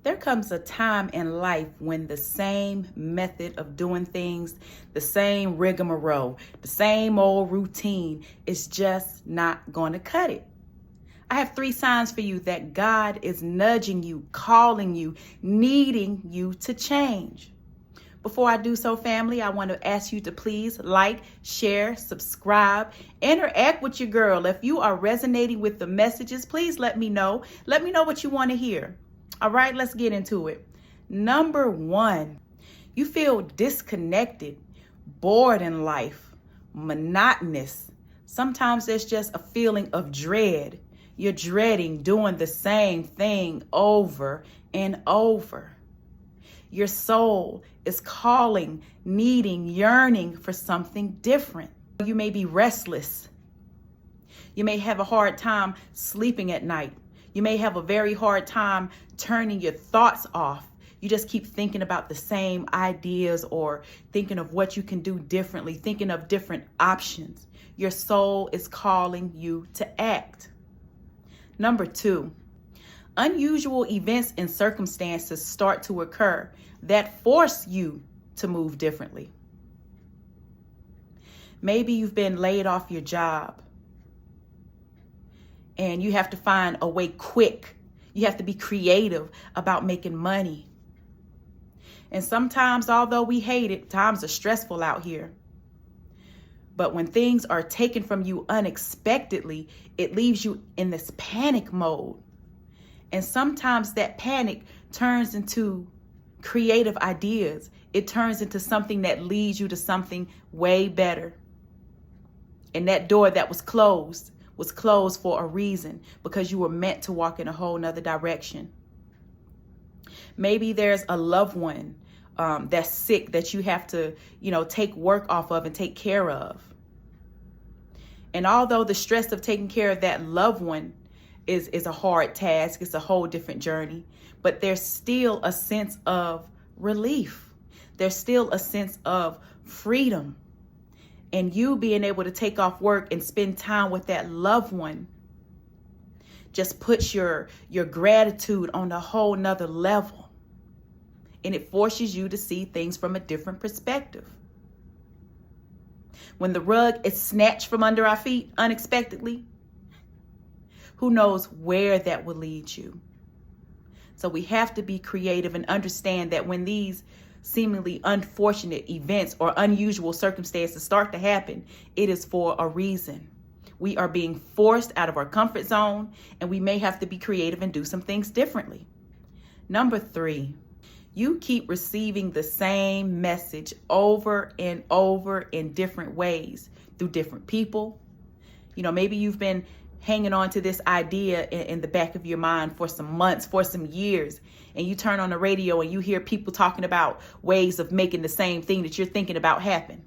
There comes a time in life when the same method of doing things, the same rigmarole, the same old routine is just not going to cut it. I have 3 signs for you that God is nudging you, calling you, needing you to change. Before I do so, family, I want to ask you to please like, share, subscribe, interact with your girl. If you are resonating with the messages, please let me know. Let me know what you want to hear. All right, let's get into it. Number 1, you feel disconnected, bored in life, monotonous. Sometimes there's just a feeling of dread. You're dreading doing the same thing over and over. Your soul is calling, needing, yearning for something different. You may be restless. You may have a hard time sleeping at night. You may have a very hard time turning your thoughts off. You just keep thinking about the same ideas or thinking of what you can do differently, thinking of different options. Your soul is calling you to act. Number 2, unusual events and circumstances start to occur that force you to move differently. Maybe you've been laid off your job and you have to find a way quick. You have to be creative about making money. And sometimes, although we hate it, times are stressful out here. But when things are taken from you unexpectedly, it leaves you in this panic mode. And sometimes that panic turns into creative ideas. It turns into something that leads you to something way better. And that door that was closed for a reason, because you were meant to walk in a whole nother direction. Maybe there's a loved one that's sick that you have to, take work off of and take care of. And although the stress of taking care of that loved one is a hard task, it's a whole different journey, but there's still a sense of relief. There's still a sense of freedom. And you being able to take off work and spend time with that loved one just puts your gratitude on a whole nother level. And it forces you to see things from a different perspective. When the rug is snatched from under our feet unexpectedly, who knows where that will lead you? So we have to be creative and understand that when these seemingly unfortunate events or unusual circumstances start to happen, it is for a reason. We are being forced out of our comfort zone, and we may have to be creative and do some things differently. Number 3, you keep receiving the same message over and over in different ways through different people. Maybe you've been hanging on to this idea in the back of your mind for some months, for some years, and you turn on the radio and you hear people talking about ways of making the same thing that you're thinking about happen.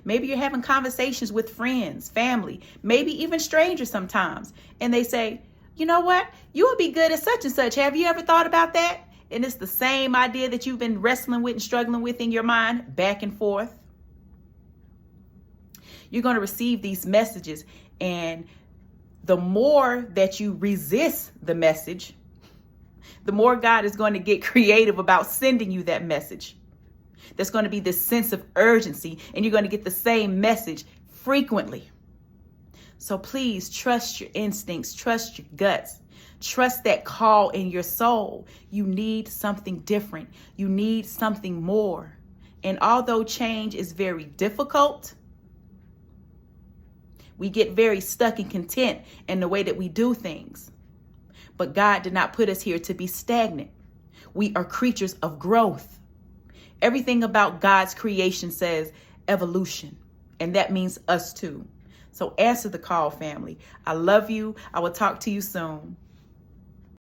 Maybe you're having conversations with friends, family, maybe even strangers sometimes, and they say, you know what, you would be good at such and such. Have you ever thought about that? And it's the same idea that you've been wrestling with and struggling with in your mind, back and forth. You're going to receive these messages, and the more that you resist the message, the more God is going to get creative about sending you that message. There's going to be this sense of urgency, and you're going to get the same message frequently. So please trust your instincts, trust your guts, trust that call in your soul. You need something different. You need something more. And although change is very difficult, we get very stuck and content in the way that we do things. But God did not put us here to be stagnant. We are creatures of growth. Everything about God's creation says evolution, and that means us too. So answer the call, family. I love you. I will talk to you soon.